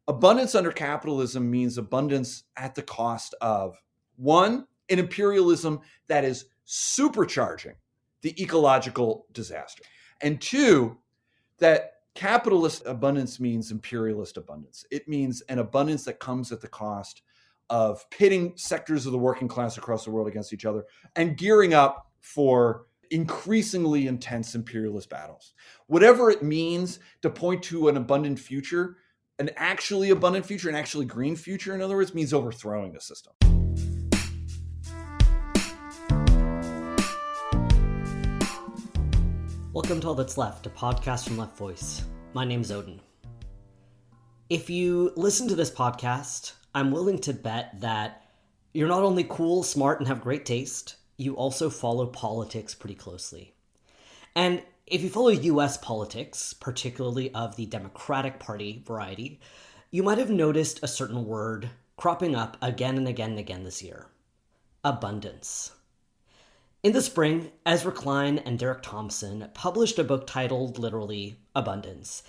Abundance under capitalism means abundance at the cost of, one, an imperialism that is supercharging the ecological disaster, and two, that capitalist abundance means imperialist abundance. It means an abundance that comes at the cost of pitting sectors of the working class across the world against each other and gearing up for increasingly intense imperialist battles. Whatever it means to point to an abundant future, an actually abundant future, an actually green future, in other words, means overthrowing the system. Welcome to All That's Left, a podcast from Left Voice. My name's Oden. If you listen to this podcast, I'm willing to bet that you're not only cool, smart, and have great taste, you also follow politics pretty closely. And if you follow US politics, particularly of the Democratic Party variety, you might have noticed a certain word cropping up again and again and again this year: abundance. In the spring, Ezra Klein and Thompson published a book titled, literally, Abundance.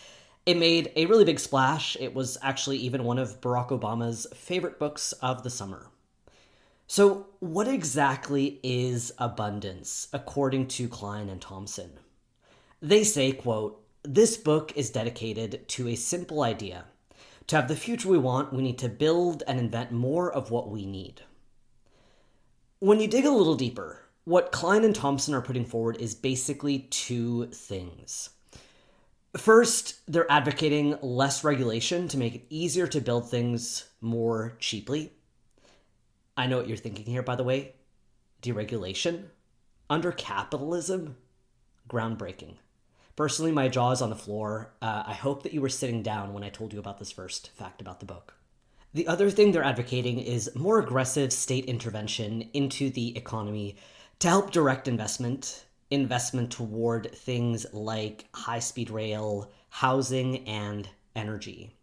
It made a really big splash. It was actually even one of Barack Obama's favorite books of the summer. So what exactly is abundance, according to Klein and Thompson? They say, quote, "This book is dedicated to a simple idea. To have the future we want, we need to build and invent more of what we need." When you dig a little deeper, what Klein and Thompson are putting forward is basically two things. First, they're advocating less regulation to make it easier to build things more cheaply. I know what you're thinking here, by the way. Deregulation? Under capitalism? Groundbreaking. Personally, my jaw is on the floor. I hope that you were sitting down when I told you about this first fact about the book. The other thing they're advocating is more aggressive state intervention into the economy to help direct investment toward things like high-speed rail, housing, and energy.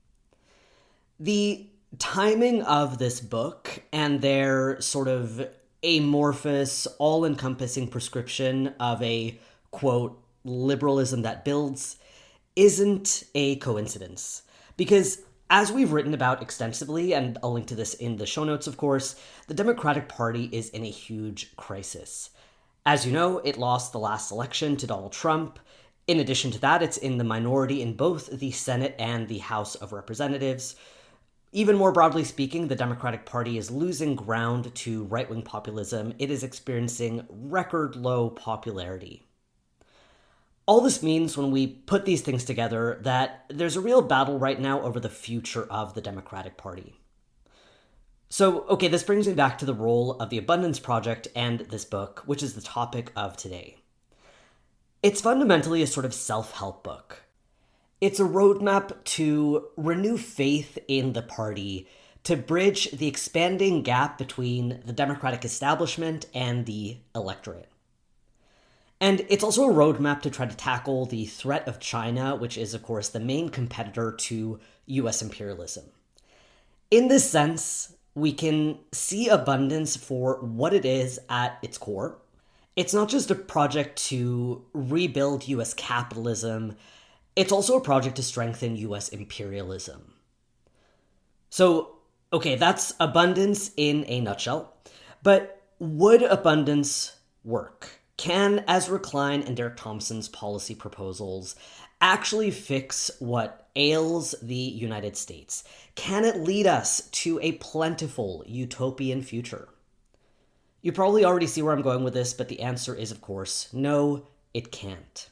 The timing of this book and their sort of amorphous, all-encompassing prescription of a, quote, liberalism that builds isn't a coincidence. Because as we've written about extensively, and I'll link to this in the show notes, of course, the Democratic Party is in a huge crisis. As you know, it lost the last election to Donald Trump. In addition to that, it's in the minority in both the Senate and the House of Representatives. Even more broadly speaking, the Democratic Party is losing ground to right-wing populism. It is experiencing record low popularity. All this means, when we put these things together, that there's a real battle right now over the future of the Democratic Party. So, okay, this brings me back to the role of the Abundance Project and this book, which is the topic of today. It's fundamentally a sort of self-help book. It's a roadmap to renew faith in the party, to bridge the expanding gap between the Democratic establishment and the electorate. And it's also a roadmap to try to tackle the threat of China, which is, of course, the main competitor to US imperialism. In this sense, we can see abundance for what it is at its core. It's not just a project to rebuild US capitalism, it's also a project to strengthen US imperialism. So, okay, that's abundance in a nutshell. But would abundance work? Can Ezra Klein and Thompson's policy proposals actually fix what ails the United States? Can it lead us to a plentiful utopian future? You probably already see where I'm going with this, but the answer is, of course, no, it can't.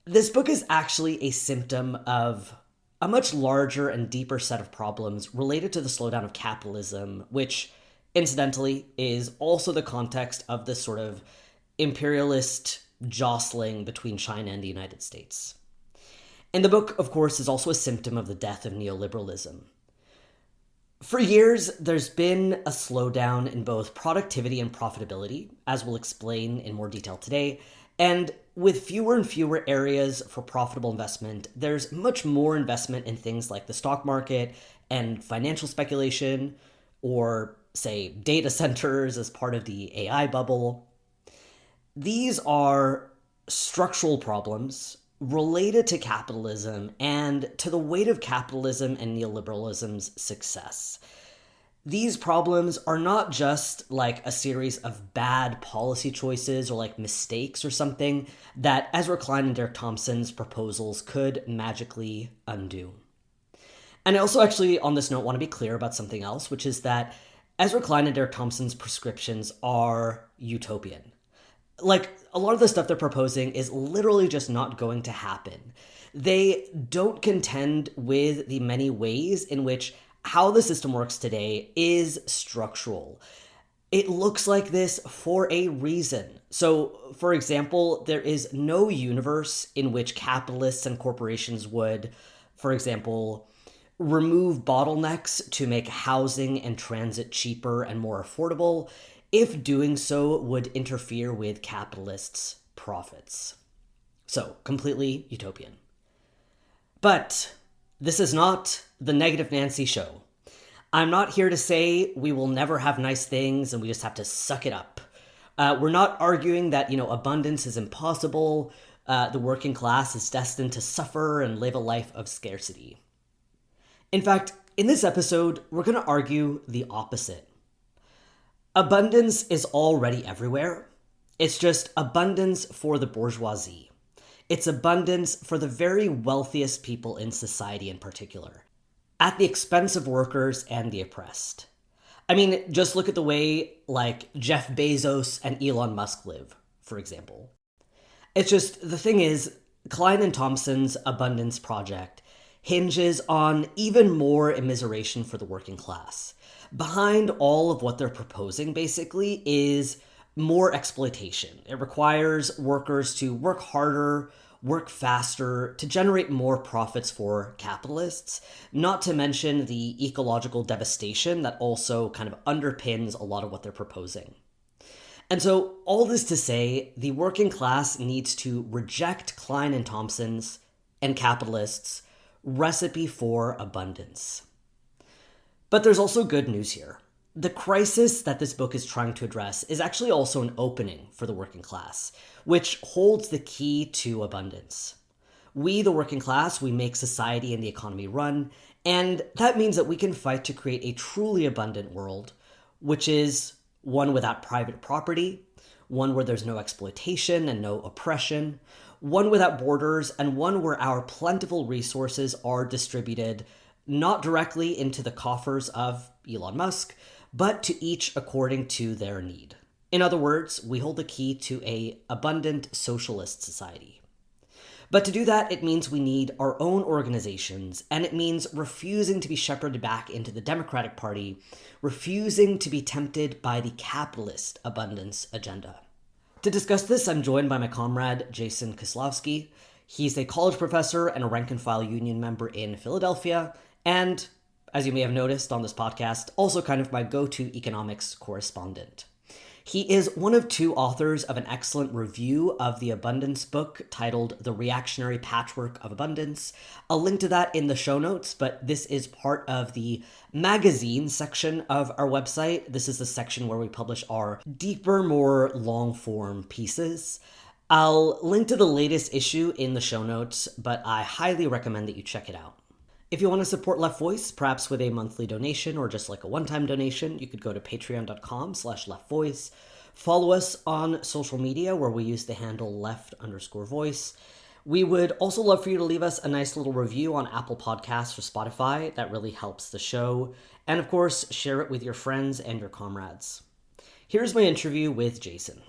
This book is actually a symptom of a much larger and deeper set of problems related to the slowdown of capitalism, which, incidentally, is also the context of this sort of imperialist jostling between China and the United States. And the book, of course, is also a symptom of the death of neoliberalism. For years, there's been a slowdown in both productivity and profitability, as we'll explain in more detail today, and with fewer and fewer areas for profitable investment, there's much more investment in things like the stock market and financial speculation, or, say, data centers as part of the AI bubble. These are structural problems related to capitalism and to the weight of capitalism and neoliberalism's success. These problems are not just like a series of bad policy choices or like mistakes or something that Ezra Klein and Derek Thompson's proposals could magically undo. And I also actually, on this note, want to be clear about something else, which is that Ezra Klein and Derek Thompson's prescriptions are utopian. Like, a lot of the stuff they're proposing is literally just not going to happen. They don't contend with the many ways in which how the system works today is structural. It looks like this for a reason. So, for example, there is no universe in which capitalists and corporations would, for example, remove bottlenecks to make housing and transit cheaper and more affordable, if doing so would interfere with capitalists' profits. So, completely utopian. But this is not the Negative Nancy show. I'm not here to say we will never have nice things and we just have to suck it up. We're not arguing that, abundance is impossible, the working class is destined to suffer and live a life of scarcity. In fact, in this episode, we're going to argue the opposite. Abundance is already everywhere. It's just abundance for the bourgeoisie. It's abundance for the very wealthiest people in society in particular, at the expense of workers and the oppressed. I mean, just look at the way, like, Jeff Bezos and Elon Musk live, for example. It's just, the thing is, Klein and Thompson's abundance project hinges on even more immiseration for the working class. Behind all of what they're proposing, basically, is more exploitation. It requires workers to work harder, work faster, to generate more profits for capitalists, not to mention the ecological devastation that also kind of underpins a lot of what they're proposing. And so, all this to say, the working class needs to reject Klein and Thompson's and capitalists' recipe for abundance. But there's also good news here. The crisis that this book is trying to address is actually also an opening for the working class, which holds the key to abundance. We, the working class, we make society and the economy run, and that means that we can fight to create a truly abundant world, which is one without private property, one where there's no exploitation and no oppression, one without borders, and one where our plentiful resources are distributed not directly into the coffers of Elon Musk, but to each according to their need. In other words, we hold the key to an abundant socialist society. But to do that, it means we need our own organizations, and it means refusing to be shepherded back into the Democratic Party, refusing to be tempted by the capitalist abundance agenda. To discuss this, I'm joined by my comrade, Jason Koslowski. He's a college professor and a rank-and-file union member in Philadelphia, and, as you may have noticed on this podcast, also kind of my go-to economics correspondent. He is one of two authors of an excellent review of the abundance book titled The Reactionary Patchwork of Abundance. I'll link to that in the show notes, but this is part of the magazine section of our website. This is the section where we publish our deeper, more long-form pieces. I'll link to the latest issue in the show notes, but I highly recommend that you check it out. If you want to support Left Voice, perhaps with a monthly donation or just like a one-time donation, you could go to patreon.com/leftvoice. Follow us on social media where we use the handle left_voice. We would also love for you to leave us a nice little review on Apple Podcasts or Spotify. That really helps the show. And of course, share it with your friends and your comrades. Here's my interview with Jason.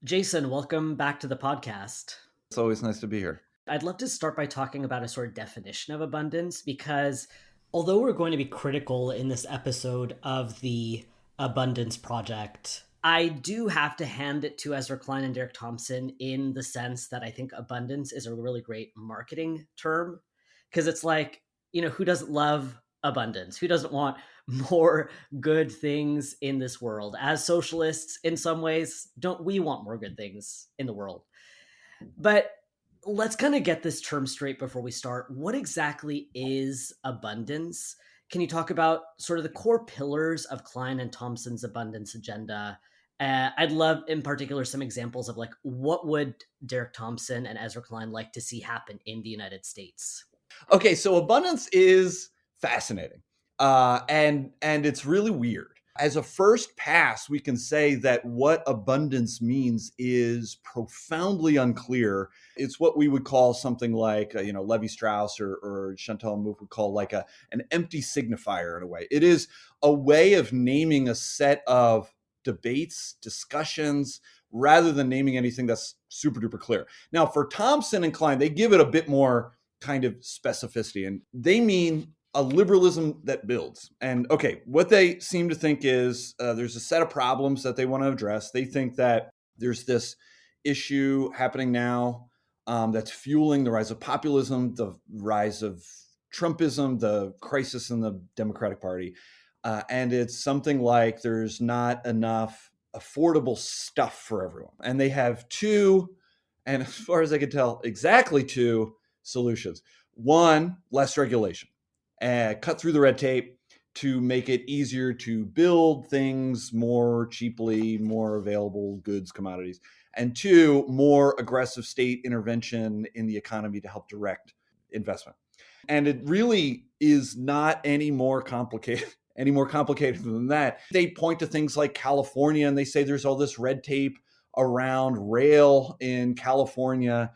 Jason, welcome back to the podcast. It's always nice to be here. I'd love to start by talking about a sort of definition of abundance, because although we're going to be critical in this episode of the Abundance Project, I do have to hand it to Ezra Klein and Derek Thompson in the sense that I think abundance is a really great marketing term, because it's like, who doesn't love abundance? Who doesn't want more good things in this world? As socialists, in some ways, don't we want more good things in the world? But let's kind of get this term straight before we start. What exactly is abundance? Can you talk about sort of the core pillars of Klein and Thompson's abundance agenda I'd love, in particular, some examples of like what would Derek Thompson and Ezra Klein like to see happen in the United States. Okay, so abundance is fascinating, and it's really weird. As a first pass, we can say that what abundance means is profoundly unclear. It's what we would call something like, Levi Strauss or Chantal Mouffe would call like an empty signifier in a way. It is a way of naming a set of debates, discussions, rather than naming anything that's super duper clear. Now, for Thompson and Klein, they give it a bit more kind of specificity, and they mean a liberalism that builds. And okay, what they seem to think is there's a set of problems that they want to address. They think that there's this issue happening now that's fueling the rise of populism, the rise of Trumpism, the crisis in the Democratic Party. And it's something like there's not enough affordable stuff for everyone. And they have two, and as far as I can tell, exactly two solutions. One, less regulation. Cut through the red tape to make it easier to build things more cheaply, more available goods, commodities. And two, more aggressive state intervention in the economy to help direct investment. And it really is not any more complicated than that. They point to things like California and they say there's all this red tape around rail in California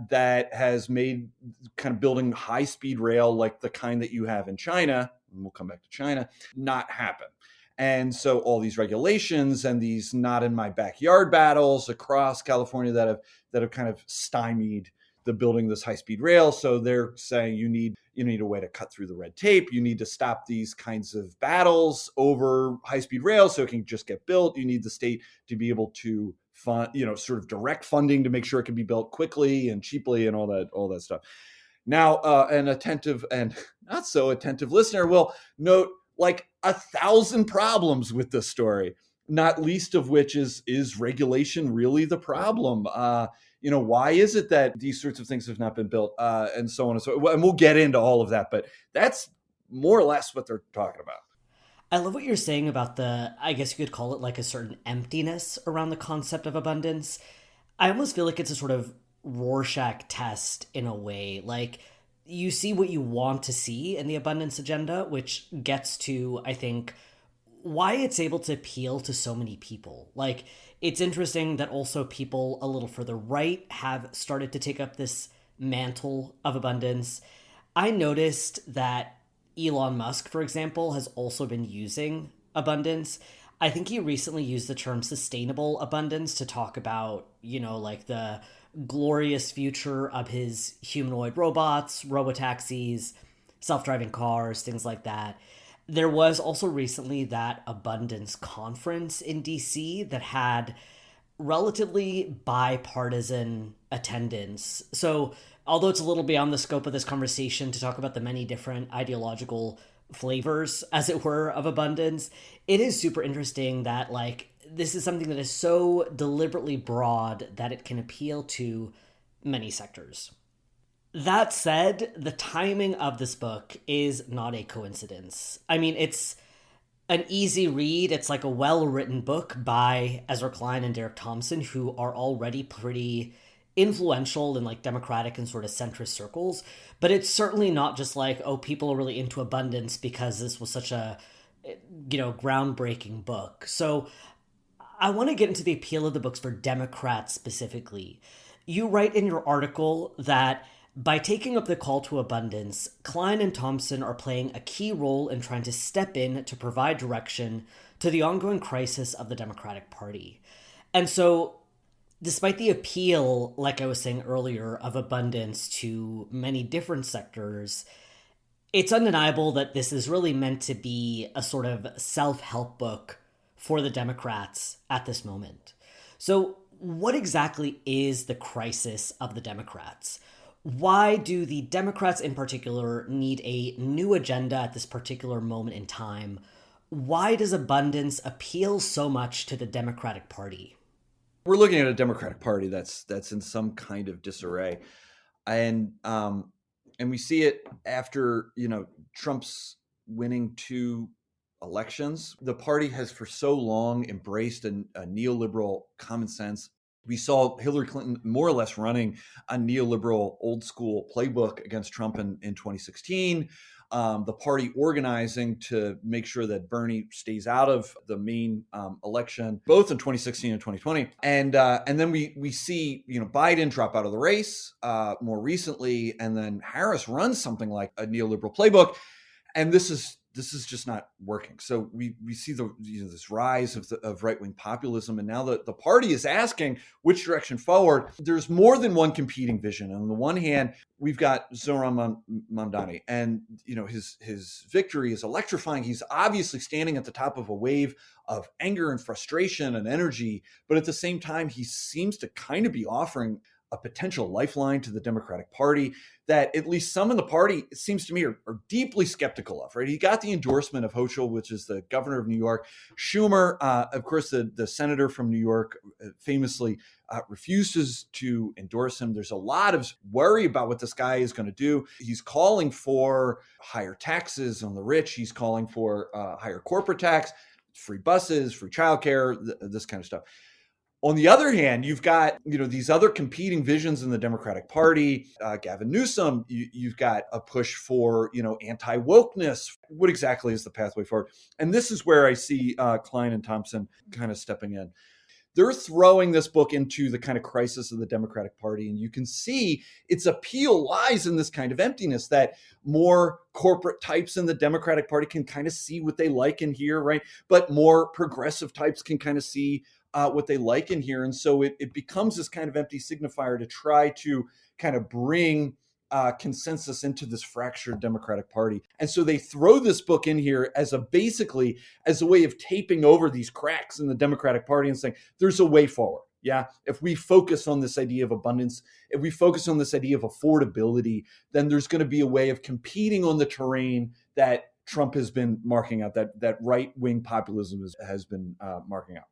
that has made kind of building high-speed rail like the kind that you have in China, and we'll come back to China, not happen. And so all these regulations and these not in my backyard battles across California that have kind of stymied the building of this high-speed rail. So they're saying you need a way to cut through the red tape. You need to stop these kinds of battles over high-speed rail so it can just get built. You need the state to be able to fund, sort of direct funding to make sure it can be built quickly and cheaply and all that stuff. Now, an attentive and not so attentive listener will note like 1,000 problems with this story, not least of which is regulation really the problem? Why is it that these sorts of things have not been built, and so on and so on. And we'll get into all of that, but that's more or less what they're talking about. I love what you're saying about I guess you could call it like a certain emptiness around the concept of abundance. I almost feel like it's a sort of Rorschach test in a way. Like, you see what you want to see in the abundance agenda, which gets to, I think, why it's able to appeal to so many people. Like, it's interesting that also people a little further right have started to take up this mantle of abundance. I noticed that Elon Musk, for example, has also been using abundance. I think he recently used the term sustainable abundance to talk about, like the glorious future of his humanoid robots, robotaxis, self-driving cars, things like that. There was also recently that abundance conference in DC that had relatively bipartisan attendance. So, although it's a little beyond the scope of this conversation to talk about the many different ideological flavors, as it were, of abundance, it is super interesting that, like, this is something that is so deliberately broad that it can appeal to many sectors. That said, the timing of this book is not a coincidence. I mean, it's an easy read. It's like a well-written book by Ezra Klein and Derek Thompson, who are already pretty influential in like democratic and sort of centrist circles. But it's certainly not just like, oh, people are really into abundance because this was such a, groundbreaking book. So I want to get into the appeal of the books for Democrats specifically. You write in your article that by taking up the call to abundance, Klein and Thompson are playing a key role in trying to step in to provide direction to the ongoing crisis of the Democratic Party. And so, despite the appeal, like I was saying earlier, of abundance to many different sectors, it's undeniable that this is really meant to be a sort of self-help book for the Democrats at this moment. So, what exactly is the crisis of the Democrats? Why do the Democrats in particular need a new agenda at this particular moment in time? Why does abundance appeal so much to the Democratic Party? We're looking at a Democratic Party that's in some kind of disarray, and we see it after Trump's winning two elections. The party has for so long embraced a neoliberal common sense. We saw Hillary Clinton more or less running a neoliberal old school playbook against Trump in 2016. The party organizing to make sure that Bernie stays out of the main election, both in 2016 and 2020. And then we see Biden drop out of the race more recently, and then Harris runs something like a neoliberal playbook, and this is just not working. So we see this rise of right-wing populism, and now the party is asking which direction forward. There's more than one competing vision. On the one hand, we've got Zoran Mamdani, and his victory is electrifying. He's obviously standing at the top of a wave of anger and frustration and energy, but at the same time, he seems to kind of be offering a potential lifeline to the Democratic Party that at least some in the party, it seems to me, are deeply skeptical of, right? He got the endorsement of Hochul, which is the governor of New York. Schumer, of course, the senator from New York, famously refuses to endorse him. There's a lot of worry about what this guy is going to do. He's calling for higher taxes on the rich. He's calling for higher corporate tax, free buses, free childcare, this kind of stuff. On the other hand, you've got these other competing visions in the Democratic Party. Gavin Newsom, you've got a push for anti-wokeness. What exactly is the pathway forward? And this is where I see Klein and Thompson kind of stepping in. They're throwing this book into the kind of crisis of the Democratic Party, and you can see its appeal lies in this kind of emptiness that more corporate types in the Democratic Party can kind of see what they like in here, right? But more progressive types can kind of see what they like in here. And so it becomes this kind of empty signifier to try to kind of bring consensus into this fractured Democratic Party. And so they throw this book in here as a way of taping over these cracks in the Democratic Party and saying, there's a way forward. Yeah. If we focus on this idea of abundance, if we focus on this idea of affordability, then there's going to be a way of competing on the terrain that Trump has been marking out, that right-wing populism has been marking out.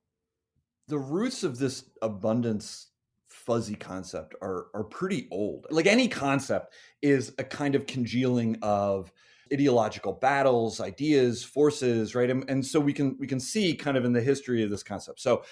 The roots of this abundance fuzzy concept are pretty old. Like any concept is a kind of congealing of ideological battles, ideas, forces, right? And so we can see kind of in the history of this concept. So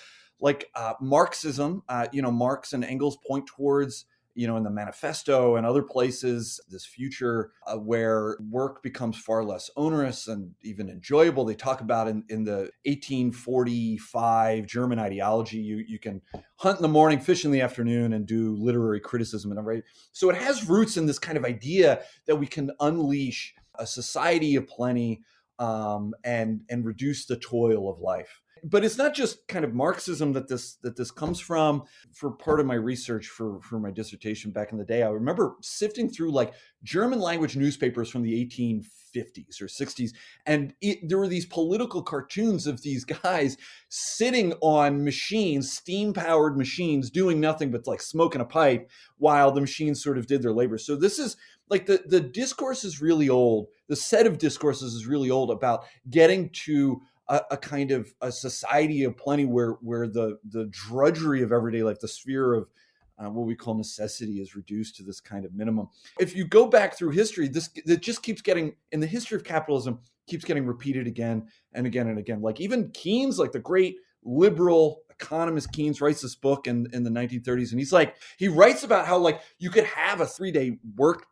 like Marxism, Marx and Engels point towards in the manifesto and other places, this future where work becomes far less onerous and even enjoyable. They talk about in the 1845 German ideology, you can hunt in the morning, fish in the afternoon, and do literary criticism. And right. So it has roots in this kind of idea that we can unleash a society of plenty and reduce the toil of life. But it's not just kind of Marxism that this comes from. For part of my research for my dissertation back in the day, I remember sifting through like German language newspapers from the 1850s or 60s. And there were these political cartoons of these guys sitting on machines, steam-powered machines, doing nothing but like smoking a pipe while the machines sort of did their labor. So this is like the discourse is really old. The set of discourses is really old about getting to a kind of a society of plenty where the drudgery of everyday life, the sphere of what we call necessity, is reduced to this kind of minimum. If you go back through history, it just keeps getting, in the history of capitalism, keeps getting repeated again and again and again. Like even Keynes, like the great liberal economist Keynes, writes this book in the 1930s, and he writes about how like you could have a 3-day work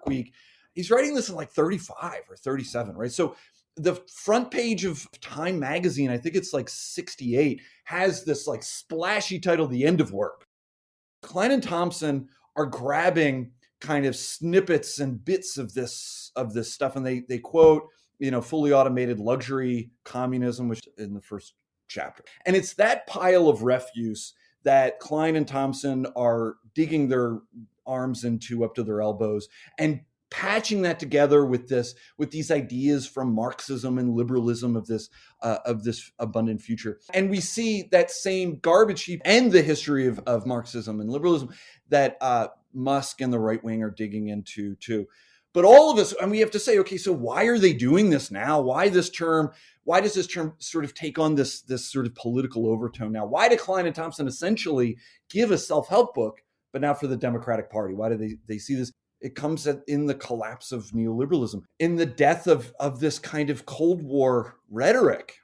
week. He's writing this in like 35 or 37, right? So the front page of Time magazine, I think it's like 68, has this like splashy title, The End of Work. Klein and Thompson are grabbing kind of snippets and bits of this stuff. And they quote, fully automated luxury communism, which in the first chapter. And it's that pile of refuse that Klein and Thompson are digging their arms into up to their elbows and patching that together with these ideas from Marxism and liberalism of this abundant future. And we see that same garbage heap and the history of Marxism and liberalism that Musk and the right wing are digging into too. But all of us, and we have to say, okay, so why are they doing this now? Why does this term sort of take on this sort of political overtone now? Why did Klein and Thompson essentially give a self-help book, but now for the Democratic Party? Why do they see this? It comes in the collapse of neoliberalism, in the death of this kind of Cold War rhetoric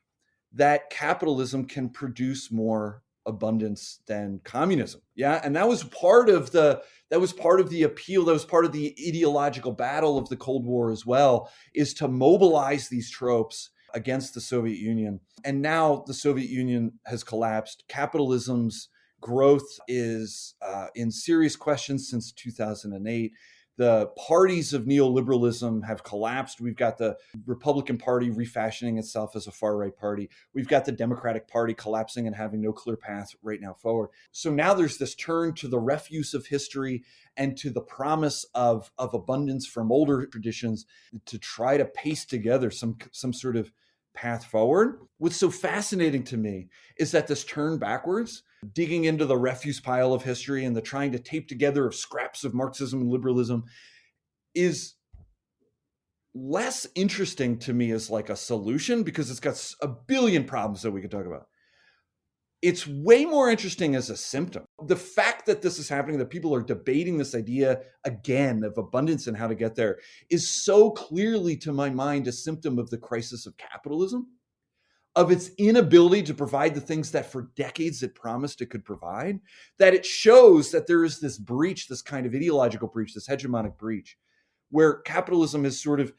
that capitalism can produce more abundance than communism. Yeah. And that was part of the appeal, that was part of the ideological battle of the Cold War as well, is to mobilize these tropes against the Soviet Union. And now the Soviet Union has collapsed. Capitalism's growth is in serious question since 2008. The parties of neoliberalism have collapsed. We've got the Republican Party refashioning itself as a far-right party. We've got the Democratic Party collapsing and having no clear path right now forward. So now there's this turn to the refuse of history and to the promise of abundance from older traditions to try to paste together some sort of path forward. What's so fascinating to me is that this turn backwards, digging into the refuse pile of history and the trying to tape together of scraps of Marxism and liberalism, is less interesting to me as like a solution, because it's got a billion problems that we could talk about. It's way more interesting as a symptom. The fact that this is happening, that people are debating this idea again of abundance and how to get there, is so clearly, to my mind, a symptom of the crisis of capitalism, of its inability to provide the things that for decades it promised it could provide, that it shows that there is this breach, this kind of ideological breach, this hegemonic breach, where capitalism is sort of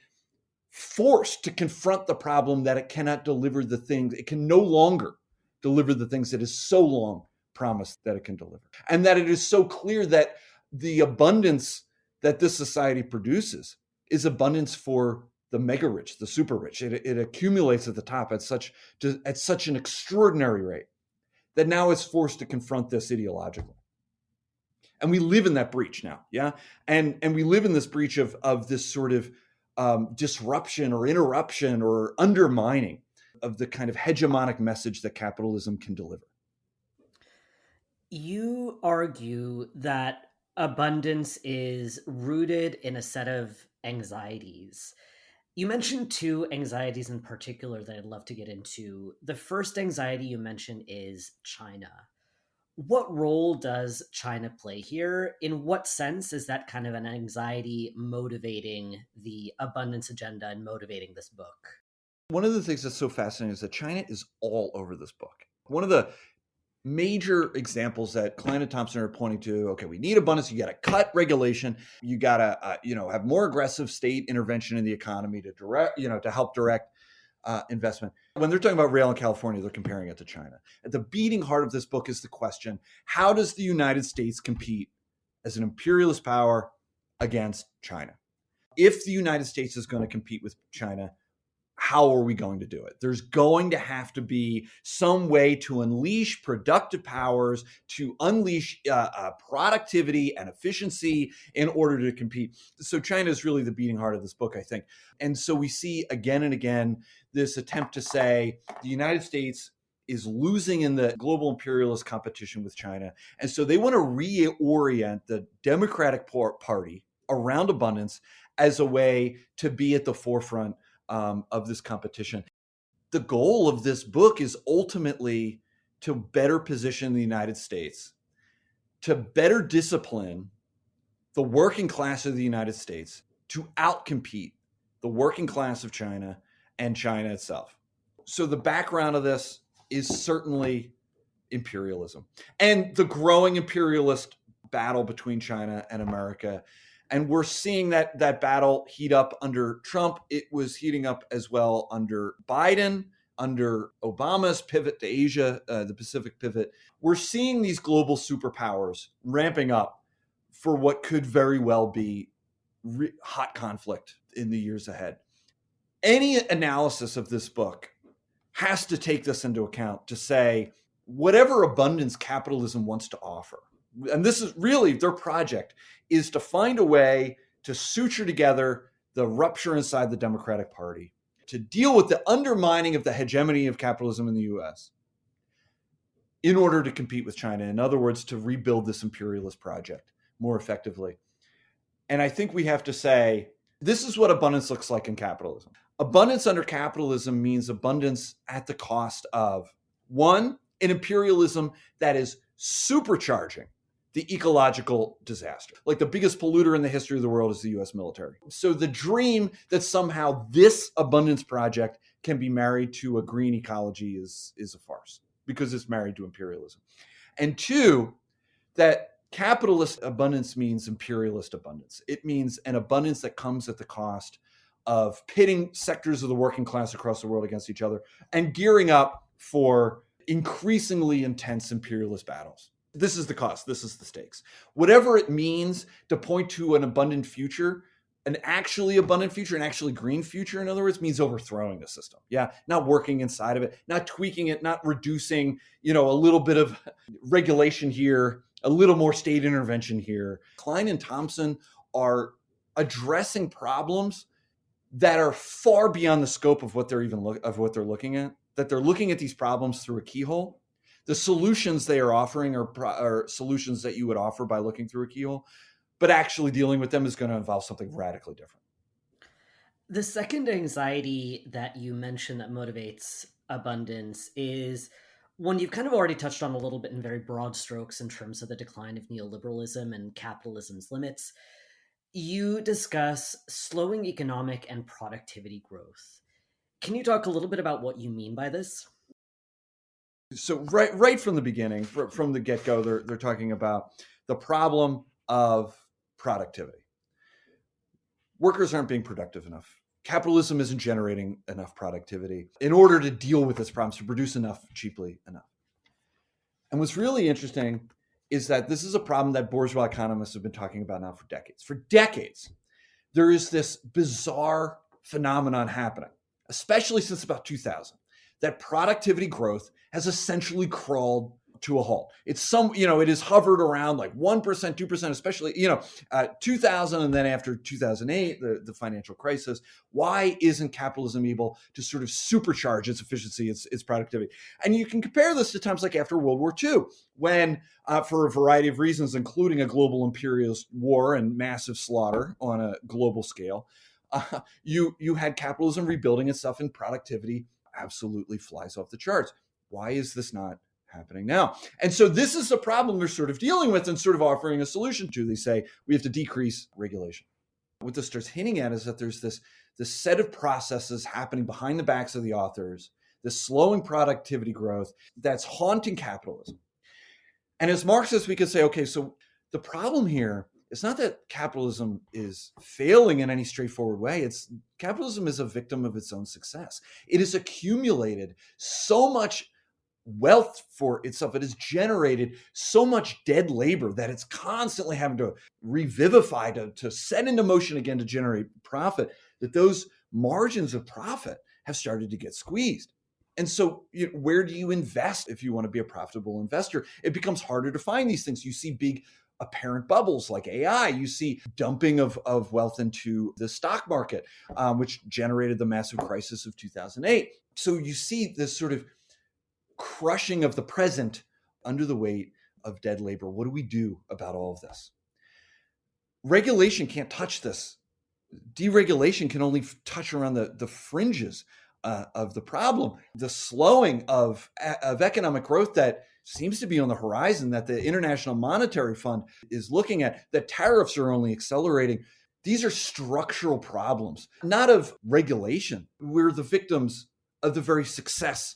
forced to confront the problem that it cannot deliver the things, it can no longer deliver the things that is so long promised that it can deliver. And that it is so clear that the abundance that this society produces is abundance for the mega rich, the super rich. It accumulates at the top at such an extraordinary rate that now it's forced to confront this ideologically. And we live in that breach now, yeah? And we live in this breach of this sort of disruption or interruption or undermining of the kind of hegemonic message that capitalism can deliver. You argue that abundance is rooted in a set of anxieties. You mentioned two anxieties in particular that I'd love to get into. The first anxiety you mentioned is China. What role does China play here? In what sense is that kind of an anxiety motivating the abundance agenda and motivating this book? One of the things that's so fascinating is that China is all over this book. One of the major examples that Klein and Thompson are pointing to, okay, we need abundance, you got to cut regulation, you got to have more aggressive state intervention in the economy to help direct investment. When they're talking about rail in California, they're comparing it to China. At the beating heart of this book is the question, how does the United States compete as an imperialist power against China? If the United States is going to compete with China, how are we going to do it? There's going to have to be some way to unleash productive powers, to unleash productivity and efficiency in order to compete. So China is really the beating heart of this book, I think. And so we see again and again this attempt to say the United States is losing in the global imperialist competition with China. And so they want to reorient the Democratic Party around abundance as a way to be at the forefront of this competition. The goal of this book is ultimately to better position the United States, to better discipline the working class of the United States, to outcompete the working class of China and China itself. So the background of this is certainly imperialism and the growing imperialist battle between China and America. And we're seeing that battle heat up under Trump. It was heating up as well under Biden, under Obama's pivot to Asia, the Pacific pivot. We're seeing these global superpowers ramping up for what could very well be hot conflict in the years ahead. Any analysis of this book has to take this into account to say, whatever abundance capitalism wants to offer, and this is really their project, is to find a way to suture together the rupture inside the Democratic Party, to deal with the undermining of the hegemony of capitalism in the US in order to compete with China. In other words, to rebuild this imperialist project more effectively. And I think we have to say, this is what abundance looks like in capitalism. Abundance under capitalism means abundance at the cost of, one, an imperialism that is supercharging the ecological disaster. Like the biggest polluter in the history of the world is the US military. So the dream that somehow this abundance project can be married to a green ecology is a farce because it's married to imperialism. And two, that capitalist abundance means imperialist abundance. It means an abundance that comes at the cost of pitting sectors of the working class across the world against each other and gearing up for increasingly intense imperialist battles. This is the cost. This is the stakes. Whatever it means to point to an abundant future, an actually abundant future, an actually green future, in other words, means overthrowing the system. Yeah, not working inside of it, not tweaking it, not reducing, a little bit of regulation here, a little more state intervention here. Klein and Thompson are addressing problems that are far beyond the scope of what they're looking at. That they're looking at these problems through a keyhole. The solutions they are offering are solutions that you would offer by looking through a keyhole, but actually dealing with them is going to involve something radically different. The second anxiety that you mentioned that motivates abundance is one you've kind of already touched on a little bit in very broad strokes in terms of the decline of neoliberalism and capitalism's limits. You discuss slowing economic and productivity growth. Can you talk a little bit about what you mean by this? So right from the beginning, from the get-go, they're talking about the problem of productivity. Workers aren't being productive enough. Capitalism isn't generating enough productivity in order to deal with this problem, to produce enough cheaply enough. And what's really interesting is that this is a problem that bourgeois economists have been talking about now for decades. For decades, there is this bizarre phenomenon happening, especially since about 2000, that productivity growth has essentially crawled to a halt. It has hovered around like 1%, 2%, especially, 2000 and then after 2008, the financial crisis. Why isn't capitalism able to sort of supercharge its efficiency, its productivity? And you can compare this to times like after World War II, when for a variety of reasons, including a global imperialist war and massive slaughter on a global scale, you had capitalism rebuilding itself and productivity absolutely flies off the charts. Why is this not happening now? And so this is a problem they're sort of dealing with and sort of offering a solution to. They say we have to decrease regulation. What this starts hinting at is that there's this set of processes happening behind the backs of the authors, this slowing productivity growth that's haunting capitalism. And as Marxists, we could say, okay, so the problem here is not that capitalism is failing in any straightforward way. It's capitalism is a victim of its own success. It has accumulated so much wealth for itself. It has generated so much dead labor that it's constantly having to revivify, to set into motion again to generate profit, that those margins of profit have started to get squeezed. And so where do you invest if you want to be a profitable investor? It becomes harder to find these things. You see big apparent bubbles like AI. You see dumping of wealth into the stock market, which generated the massive crisis of 2008. So you see this sort of crushing of the present under the weight of dead labor. What do we do about all of this? Regulation can't touch this. Deregulation can only touch around the fringes of the problem. The slowing of economic growth that seems to be on the horizon, that the International Monetary Fund is looking at, that tariffs are only accelerating. These are structural problems, not of regulation. We're the victims of the very success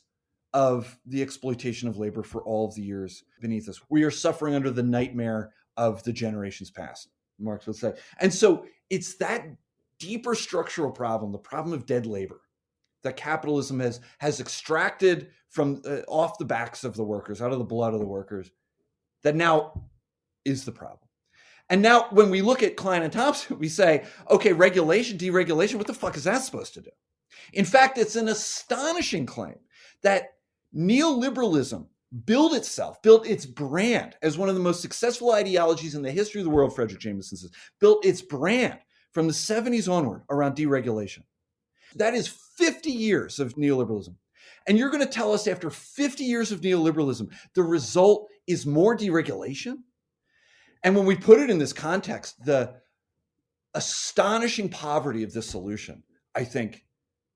of the exploitation of labor for all of the years beneath us. We are suffering under the nightmare of the generations past, Marx would say. And so it's that deeper structural problem, the problem of dead labor, that capitalism has extracted from off the backs of the workers, out of the blood of the workers, that now is the problem. And now when we look at Klein and Thompson, we say, okay, regulation, deregulation, what the fuck is that supposed to do? In fact, it's an astonishing claim that neoliberalism built its brand as one of the most successful ideologies in the history of the world, Frederick Jameson says, built its brand from the 70s onward around deregulation. That is 50 years of neoliberalism. And you're going to tell us after 50 years of neoliberalism, the result is more deregulation? And when we put it in this context, the astonishing poverty of this solution, I think,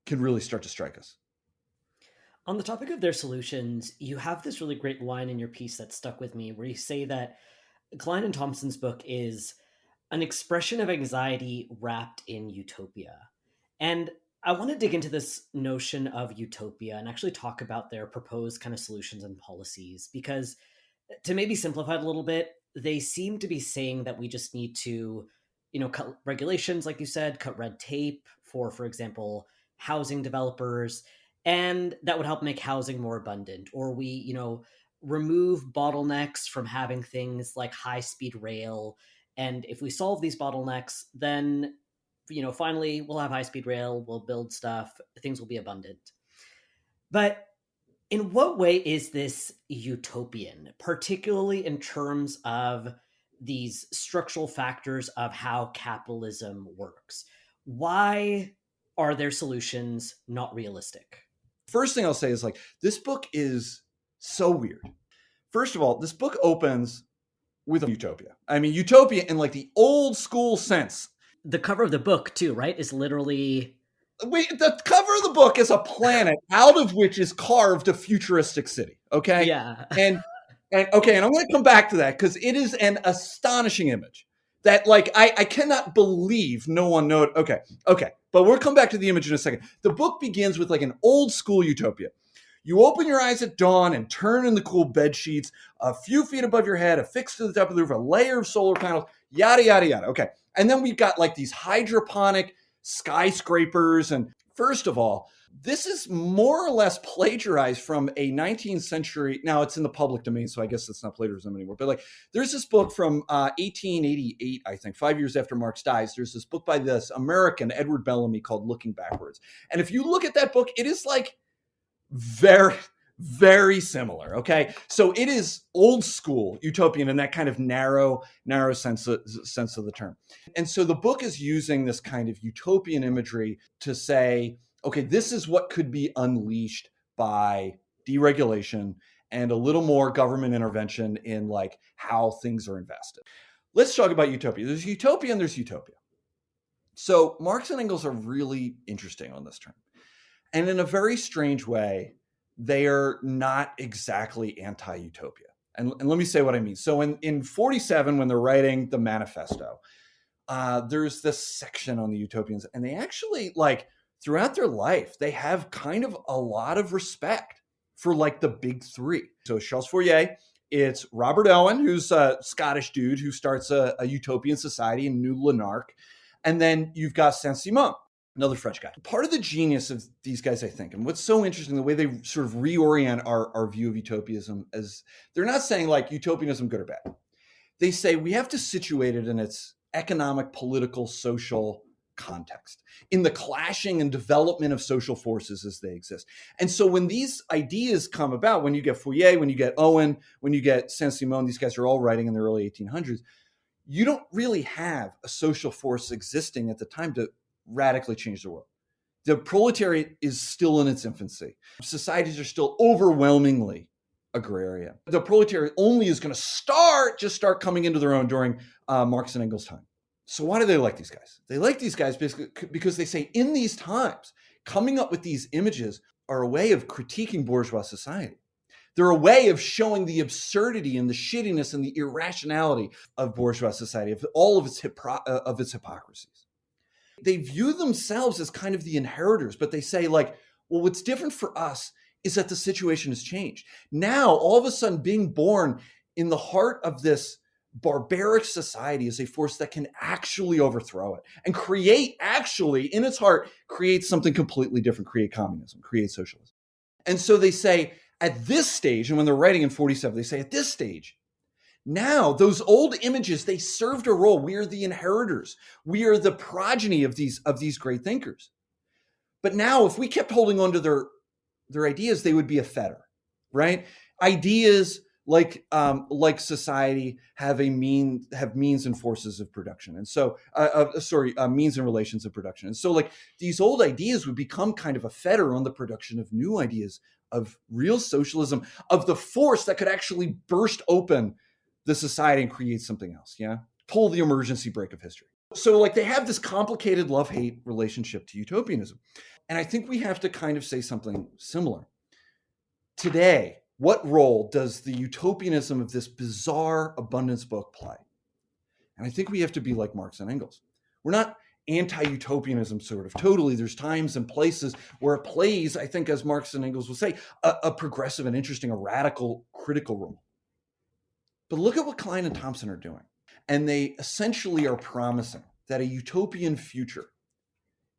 can really start to strike us. On the topic of their solutions, you have this really great line in your piece that stuck with me where you say that Klein and Thompson's book is an expression of anxiety wrapped in utopia. And I want to dig into this notion of utopia and actually talk about their proposed kind of solutions and policies, because to maybe simplify it a little bit, they seem to be saying that we just need to, cut regulations, like you said, cut red tape for example, housing developers, and that would help make housing more abundant. Or we, remove bottlenecks from having things like high speed rail. And if we solve these bottlenecks, then, finally we'll have high speed rail, we'll build stuff, things will be abundant. But in what way is this utopian, particularly in terms of these structural factors of how capitalism works? Why are their solutions not realistic? First thing I'll say is, like, this book is so weird. First of all, this book opens with a utopia. I mean, utopia in like the old school sense. The cover of the book, too, right, is literally... The cover of the book is a planet out of which is carved a futuristic city. Okay. Yeah. And I'm going to come back to that because it is an astonishing image that, like, I cannot believe no one noted. Okay. But we'll come back to the image in a second. The book begins with like an old school utopia. You open your eyes at dawn and turn in the cool bed sheets, a few feet above your head, affixed to the top of the roof, a layer of solar panels, yada, yada, yada. Okay. And then we've got like these hydroponic skyscrapers. And first of all, this is more or less plagiarized from a 19th century. Now it's in the public domain, so I guess it's not plagiarism anymore. But like, there's this book from 1888, I think, 5 years after Marx dies. There's this book by this American, Edward Bellamy, called Looking Backwards. And if you look at that book, it is like very, very similar. Okay. So it is old school utopian in that kind of narrow sense of the term. And so the book is using this kind of utopian imagery to say, okay, this is what could be unleashed by deregulation and a little more government intervention in like how things are invested. Let's talk about utopia. There's utopia and there's utopia. So Marx and Engels are really interesting on this term. And in a very strange way, they are not exactly anti-utopia. And let me say what I mean. So in 47, when they're writing the manifesto, there's this section on the utopians, and they actually, like, throughout their life, they have kind of a lot of respect for like the big three. So Charles Fourier, it's Robert Owen, who's a Scottish dude who starts a utopian society in New Lanark. And then you've got Saint-Simon, another French guy. Part of the genius of these guys, I think, and what's so interesting, the way they sort of reorient our view of utopianism, is they're not saying like utopianism good or bad. They say we have to situate it in its economic, political, social context, in the clashing and development of social forces as they exist. And so when these ideas come about, when you get Fourier, when you get Owen, when you get Saint-Simon, these guys are all writing in the early 1800s, you don't really have a social force existing at the time to radically change the world. The proletariat is still in its infancy. Societies are still overwhelmingly agrarian. The proletariat only is going to start coming into their own during Marx and Engels' time. So why do they like these guys? They like these guys basically because they say in these times, coming up with these images are a way of critiquing bourgeois society. They're a way of showing the absurdity and the shittiness and the irrationality of bourgeois society, of all of its hypocrisies. They view themselves as kind of the inheritors, but they say like, well, what's different for us is that the situation has changed. Now, all of a sudden, being born in the heart of this barbaric society is a force that can actually overthrow it and actually in its heart, create something completely different, create communism, create socialism. And so they say at this stage, and when they're writing in 47, they say at this stage, now those old images, they served a role. We are the inheritors. We are the progeny of these great thinkers. But now if we kept holding on to their ideas, they would be a fetter, right? Ideas like society have means and forces of production. And so, means and relations of production. And so like these old ideas would become kind of a fetter on the production of new ideas of real socialism, of the force that could actually burst open the society and create something else. Yeah. Pull the emergency brake of history. So like they have this complicated love-hate relationship to utopianism. And I think we have to kind of say something similar. Today, What role does the utopianism of this bizarre abundance book play? And I think we have to be like Marx and Engels. We're not anti-utopianism sort of totally. There's times and places where it plays, I think, as Marx and Engels will say, a progressive and interesting, a radical, critical role. But look at what Klein and Thompson are doing. And they essentially are promising that a utopian future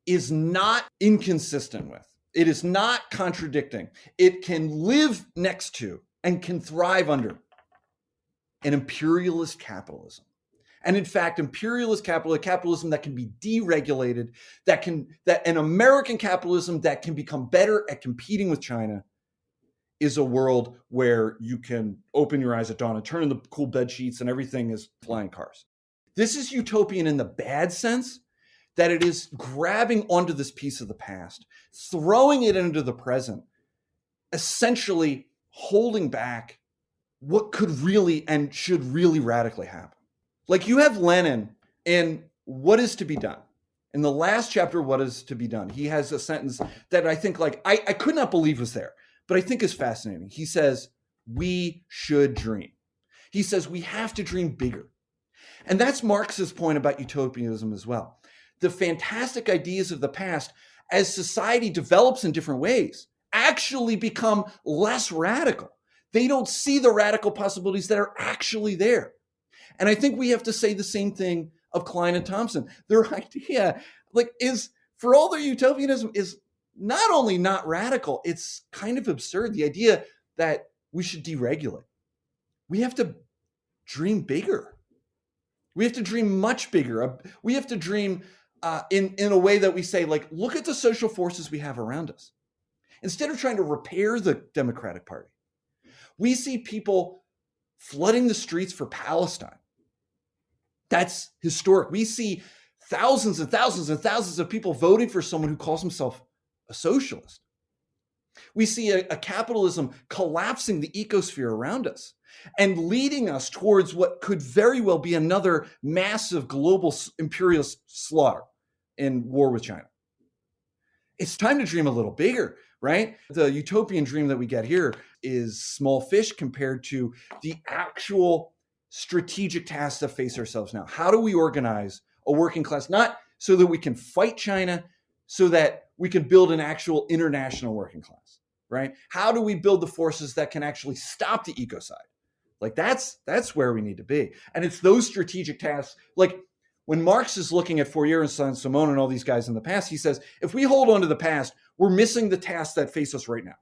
is not inconsistent with, it is not contradicting, it can live next to and can thrive under an imperialist capitalism. And in fact, imperialist capitalism that can be deregulated, that an American capitalism that can become better at competing with China, is a world where you can open your eyes at dawn and turn in the cool bed sheets and everything is flying cars. This is utopian in the bad sense, that it is grabbing onto this piece of the past, throwing it into the present, essentially holding back what could really and should really radically happen. Like you have Lenin in What Is to Be Done. In the last chapter, What Is to Be Done, he has a sentence that I think I could not believe was there, but I think is fascinating. He says, we should dream. He says we have to dream bigger. And that's Marx's point about utopianism as well. The fantastic ideas of the past, as society develops in different ways, actually become less radical. They don't see the radical possibilities that are actually there. And I think we have to say the same thing of Klein and Thompson. Their idea, is for all their utopianism is not only not radical, it's kind of absurd. The idea that we should deregulate. We have to dream bigger. We have to dream much bigger. We have to dream in a way that we say, look at the social forces we have around us. Instead of trying to repair the Democratic Party, we see people flooding the streets for Palestine. That's historic. We see thousands and thousands and thousands of people voting for someone who calls himself a socialist. We see a capitalism collapsing the ecosphere around us and leading us towards what could very well be another massive global imperialist slaughter in war with China. It's time to dream a little bigger, right? The utopian dream that we get here is small fish compared to the actual strategic tasks that face ourselves now. How do we organize a working class, not so that we can fight China, so that we can build an actual international working class, right? How do we build the forces that can actually stop the ecocide? That's where we need to be. And it's those strategic tasks. When Marx is looking at Fourier and Saint-Simon and all these guys in the past, he says, if we hold on to the past, we're missing the tasks that face us right now.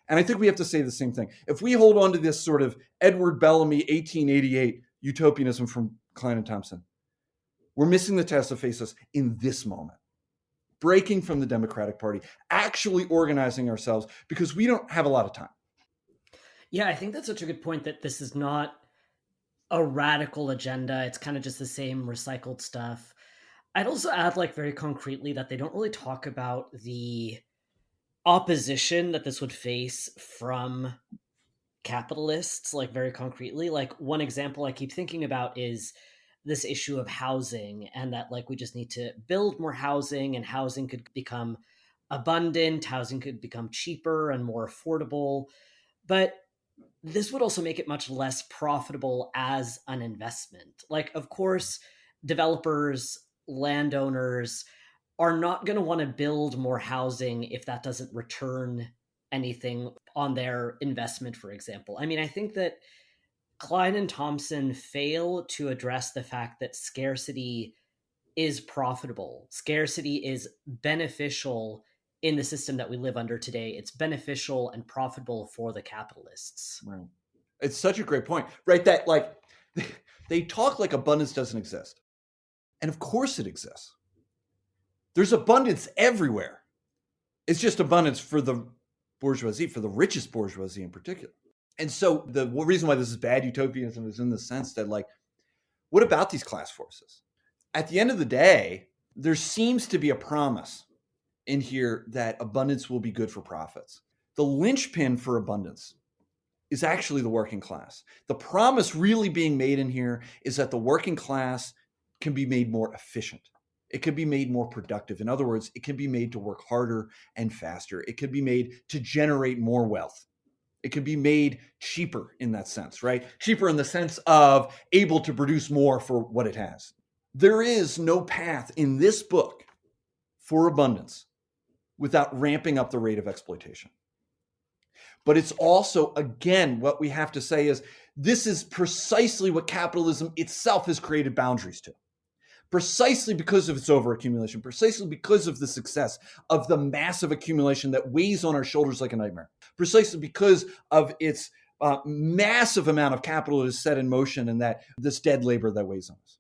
And I think we have to say the same thing. If we hold on to this sort of Edward Bellamy 1888 utopianism from Klein and Thompson, we're missing the tasks that face us in this moment. Breaking from the Democratic Party, actually organizing ourselves, because we don't have a lot of time. Yeah, I think that's such a good point, that this is not a radical agenda. It's kind of just the same recycled stuff. I'd also add, very concretely, that they don't really talk about the opposition that this would face from capitalists, very concretely. One example I keep thinking about is this issue of housing, and that we just need to build more housing, and housing could become abundant, housing could become cheaper and more affordable. But this would also make it much less profitable as an investment. Of course, developers, landowners are not going to want to build more housing if that doesn't return anything on their investment, for example. I think that Klein and Thompson fail to address the fact that scarcity is profitable. Scarcity is beneficial in the system that we live under today. It's beneficial and profitable for the capitalists. Right. It's such a great point, right? That they talk like abundance doesn't exist. And of course it exists. There's abundance everywhere. It's just abundance for the bourgeoisie, for the richest bourgeoisie in particular. And so the reason why this is bad utopianism is in the sense that what about these class forces? At the end of the day, there seems to be a promise in here that abundance will be good for profits. The linchpin for abundance is actually the working class. The promise really being made in here is that the working class can be made more efficient. It can be made more productive. In other words, it can be made to work harder and faster. It can be made to generate more wealth. It can be made cheaper in that sense, right? Cheaper in the sense of able to produce more for what it has. There is no path in this book for abundance without ramping up the rate of exploitation. But it's also, again, what we have to say is this is precisely what capitalism itself has created boundaries to. Precisely because of its overaccumulation, precisely because of the success of the massive accumulation that weighs on our shoulders like a nightmare, precisely because of its massive amount of capital that is set in motion and that this dead labor that weighs on us.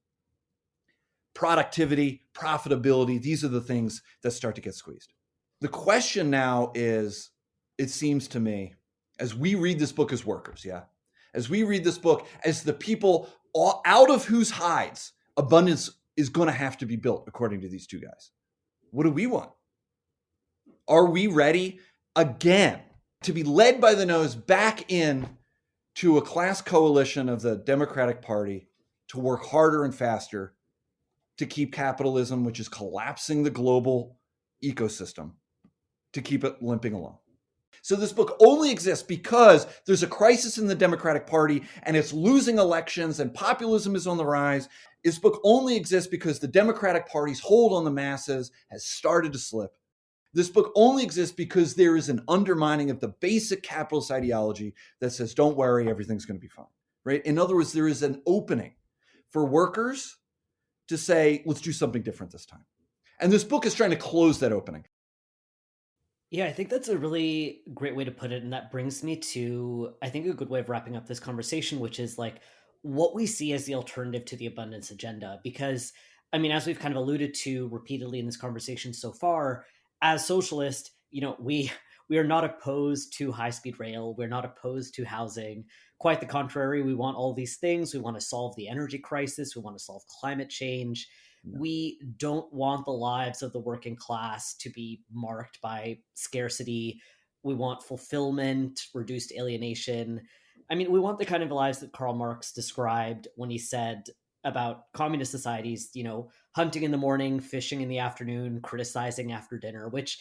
Productivity, profitability, these are the things that start to get squeezed. The question now is, it seems to me, as we read this book as workers, as we read this book as the people out of whose hides abundance is going to have to be built, according to these two guys. What do we want? Are we ready again to be led by the nose back in to a class coalition of the Democratic Party to work harder and faster to keep capitalism, which is collapsing the global ecosystem, to keep it limping along? So this book only exists because there's a crisis in the Democratic Party and it's losing elections and populism is on the rise. This book only exists because the Democratic Party's hold on the masses has started to slip. This book only exists because there is an undermining of the basic capitalist ideology that says, don't worry, everything's going to be fine, right? In other words, there is an opening for workers to say, let's do something different this time. And this book is trying to close that opening. Yeah, I think that's a really great way to put it. And that brings me to, I think, a good way of wrapping up this conversation, which is like what we see as the alternative to the abundance agenda. Because, I mean, as we've kind of alluded to repeatedly in this conversation so far, as socialists, we are not opposed to high-speed rail. We're not opposed to housing. Quite the contrary, we want all these things. We want to solve the energy crisis. We want to solve climate change. No. We don't want the lives of the working class to be marked by scarcity. We want fulfillment, reduced alienation. I mean, we want the kind of lives that Karl Marx described when he said about communist societies, hunting in the morning, fishing in the afternoon, criticizing after dinner, which,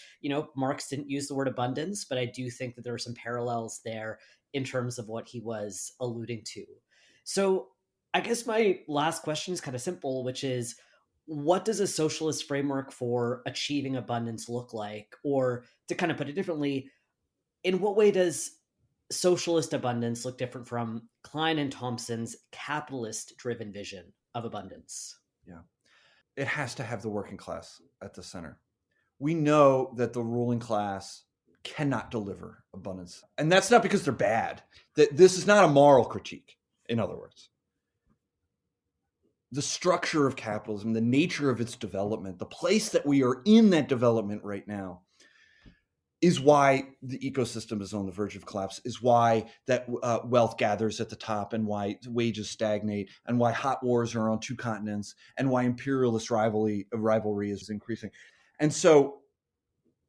Marx didn't use the word abundance, but I do think that there are some parallels there in terms of what he was alluding to. So I guess my last question is kind of simple, which is, what does a socialist framework for achieving abundance look like? Or to kind of put it differently, in what way does socialist abundance look different from Klein and Thompson's capitalist-driven vision of abundance? Yeah. It has to have the working class at the center. We know that the ruling class cannot deliver abundance. And that's not because they're bad. This is not a moral critique, in other words. The structure of capitalism, the nature of its development, the place that we are in that development right now is why the ecosystem is on the verge of collapse, is why that wealth gathers at the top and why wages stagnate and why hot wars are on two continents and why imperialist rivalry is increasing. And so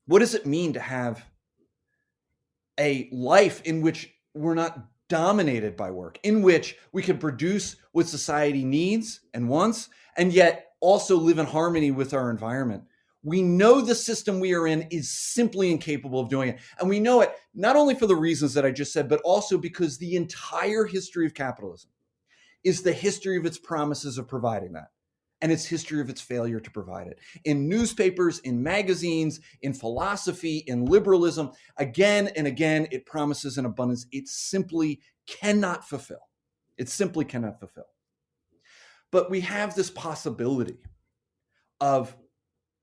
what does it mean to have a life in which we're not dominated by work, in which we can produce what society needs and wants, and yet also live in harmony with our environment? We know the system we are in is simply incapable of doing it. And we know it not only for the reasons that I just said, but also because the entire history of capitalism is the history of its promises of providing that, and its history of its failure to provide it. In newspapers, in magazines, in philosophy, in liberalism, again and again, it promises an abundance it simply cannot fulfill. It simply cannot fulfill. But we have this possibility of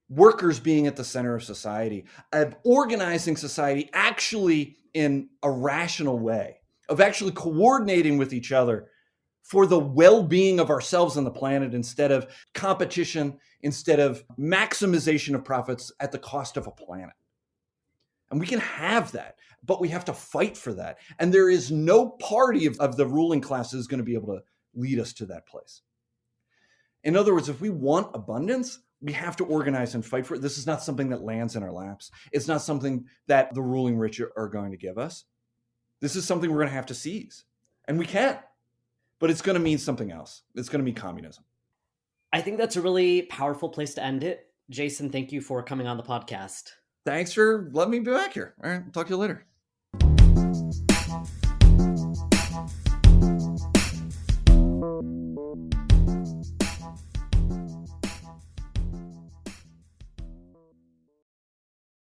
workers being at the center of society, of organizing society actually in a rational way, of actually coordinating with each other for the well-being of ourselves and the planet instead of competition, instead of maximization of profits at the cost of a planet. And we can have that, but we have to fight for that. And there is no party of the ruling class that is going to be able to lead us to that place. In other words, if we want abundance, we have to organize and fight for it. This is not something that lands in our laps. It's not something that the ruling rich are going to give us. This is something we're going to have to seize. And we can. But it's going to mean something else. It's going to mean communism. I think that's a really powerful place to end it. Jason, thank you for coming on the podcast. Thanks for letting me be back here. All right, talk to you later.